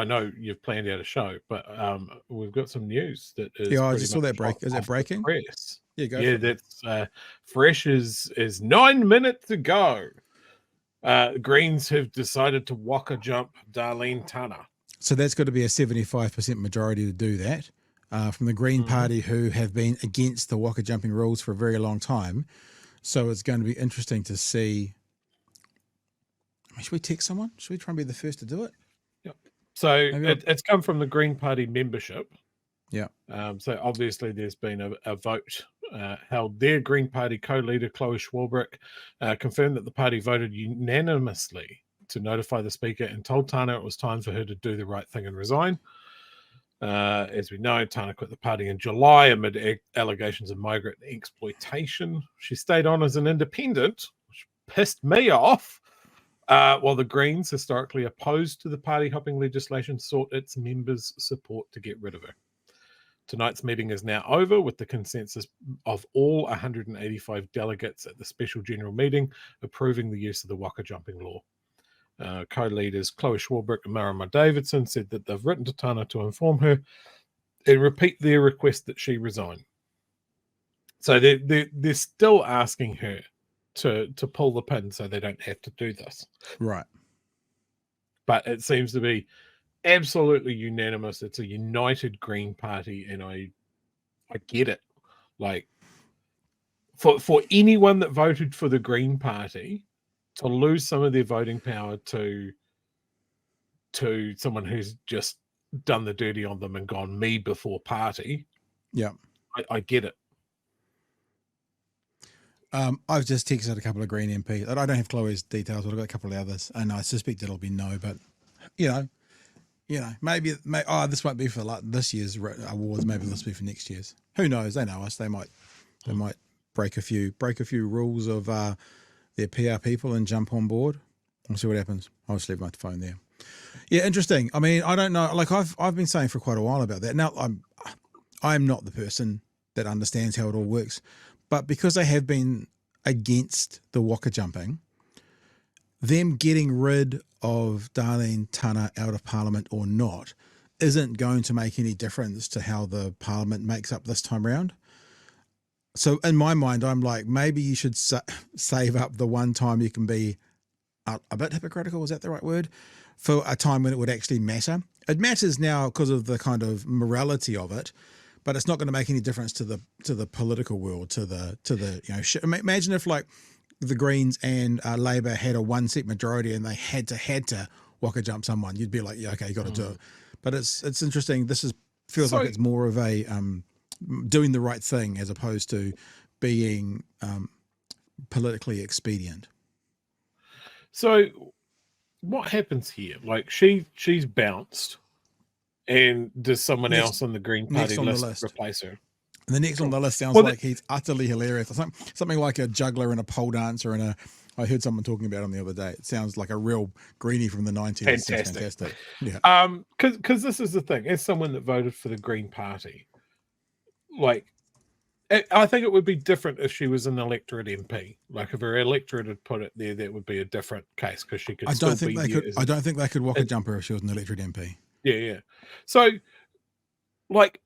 I know you've planned out a show, but we've got some news that is Yeah, I pretty just saw much that break. Is it off the breaking? press. Yeah, go Yeah, for it. that's fresh is 9 minutes to go. Greens have decided to waka jump Darleen Tana. So that's got to be a 75% majority to do that. From the Green Party, who have been against the waka jumping rules for a very long time. So it's going to be interesting to see. I mean, should we text someone? Should we try and be the first to do it? Yep. So it's come from the Green Party membership. Yeah. So obviously there's been a vote held there. Green Party co-leader Chlöe Swarbrick confirmed that the party voted unanimously to notify the speaker and told Tana it was time for her to do the right thing and resign. As we know, Tana quit the party in July amid allegations of migrant exploitation. She stayed on as an independent, which pissed me off. While the Greens, historically opposed to the party-hopping legislation, sought its members' support to get rid of her. Tonight's meeting is now over with the consensus of all 185 delegates at the special general meeting approving the use of the waka jumping law. Co-leaders Chlöe Swarbrick and Marama Davidson said that they've written to Tana to inform her and repeat their request that she resign. So they're still asking her to pull the pin so they don't have to do this. Right. But it seems to be absolutely unanimous. It's a united Green Party, and I get it. Like for anyone that voted for the Green Party to lose some of their voting power to someone who's just done the dirty on them and gone me before party. Yeah. I get it. I've just texted a couple of Green MPs. I don't have Chloe's details, but I've got a couple of others, and I suspect it'll be no. But maybe this might be for like this year's awards. Maybe this will be for next year's. Who knows? They know us. They might break a few rules of their PR people and jump on board. We'll see what happens. I'll just leave my phone there. Yeah, interesting. I mean, I don't know. Like I've been saying for quite a while about that. Now I'm not the person that understands how it all works. But because they have been against the waka jumping, them getting rid of Darleen Tana out of Parliament or not isn't going to make any difference to how the Parliament makes up this time round. So in my mind, I'm like, maybe you should save up the one time you can be a bit hypocritical, is that the right word? For a time when it would actually matter. It matters now because of the kind of morality of it. But it's not going to make any difference to the political world, to the imagine if like the Greens and Labor had a 1-seat majority and they had to waka jump someone, you'd be like, yeah, okay, you got to do it. But it's interesting. This feels like it's more of a doing the right thing as opposed to being politically expedient. So what happens here? Like she's bounced. And does someone else on the Green Party list replace her? And the next on the list sounds like he's utterly hilarious. Something like a juggler and a pole dancer I heard someone talking about him the other day. It sounds like a real greenie from the 90s. Fantastic. Yeah. Because this is the thing. As someone that voted for the Green Party, like, I think it would be different if she was an electorate MP. Like, if her electorate had put it there, that would be a different case because she could I don't think they could waka jump her if she was an electorate MP. Yeah. So, like,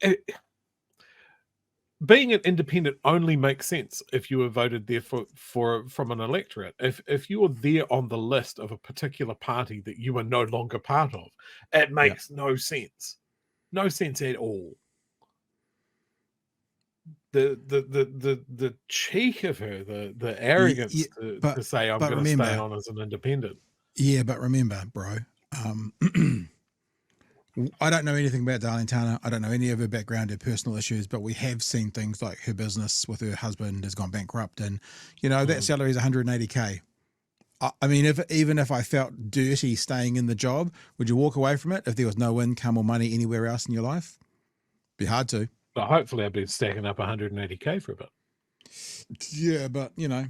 being an independent only makes sense if you were voted there from an electorate. If you are there on the list of a particular party that you are no longer part of, it makes no sense. No sense at all. The cheek of her, the arrogance to say I'm going to stay on as an independent. Yeah, but remember, bro. I don't know anything about Darleen Tana. I don't know any of her background, her personal issues, but we have seen things like her business with her husband has gone bankrupt, and that salary is $180K. I mean, even if I felt dirty staying in the job, would you walk away from it if there was no income or money anywhere else in your life? Be hard to. But hopefully, I've been stacking up $180K for a bit. Yeah, but no,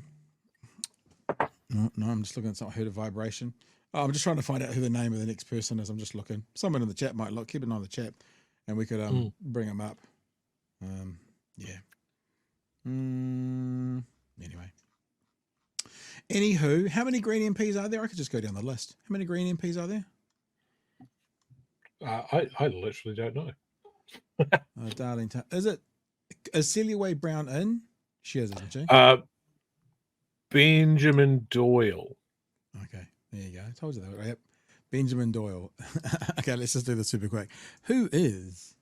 I'm just looking at something. I heard a vibration. I'm just trying to find out who the name of the next person is. I'm just looking. Someone in the chat might look. Keep an eye on the chat, and we could bring them up. Yeah. Anyway. Anywho, how many Green MPs are there? I could just go down the list. How many Green MPs are there? I literally don't know. Darleen Tana. Is Celia Way Brown in? She is, isn't she? Benjamin Doyle. Okay, there you go. I told you that. Right? Yep. Benjamin Doyle. Okay, let's just do this super quick. Who is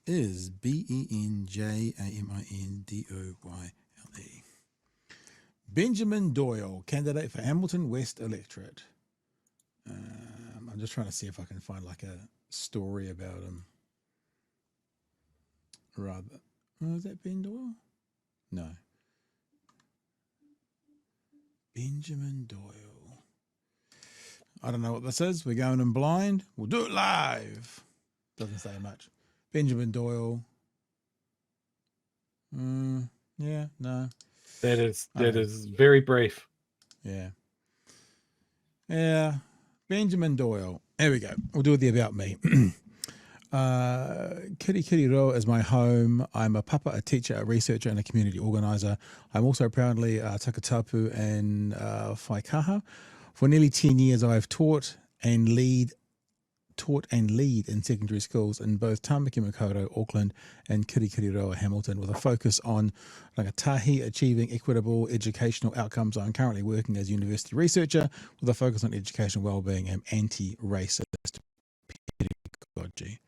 BenjaminDoyle? Benjamin Doyle, candidate for Hamilton West electorate. I'm just trying to see if I can find like a story about him. Rather, is that Ben Doyle? No. Benjamin Doyle. I don't know what this is. We're going in blind. We'll do it live. Doesn't say much. Benjamin Doyle. Yeah, no. That is very brief. Yeah. Yeah. Benjamin Doyle. There we go. We'll do the about me. Kirikiriroa is my home. I'm a papa, a teacher, a researcher, and a community organizer. I'm also proudly takatapu and whaikaha. For nearly 10 years, I've taught and lead in secondary schools in both Tamaki Makaurau, Auckland, and Kirikiriroa, Hamilton, with a focus on rangatahi, achieving equitable educational outcomes. I'm currently working as a university researcher with a focus on educational wellbeing and anti-racist pedagogy.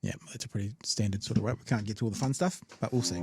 Yeah, that's a pretty standard sort of way. We can't get to all the fun stuff, but we'll see.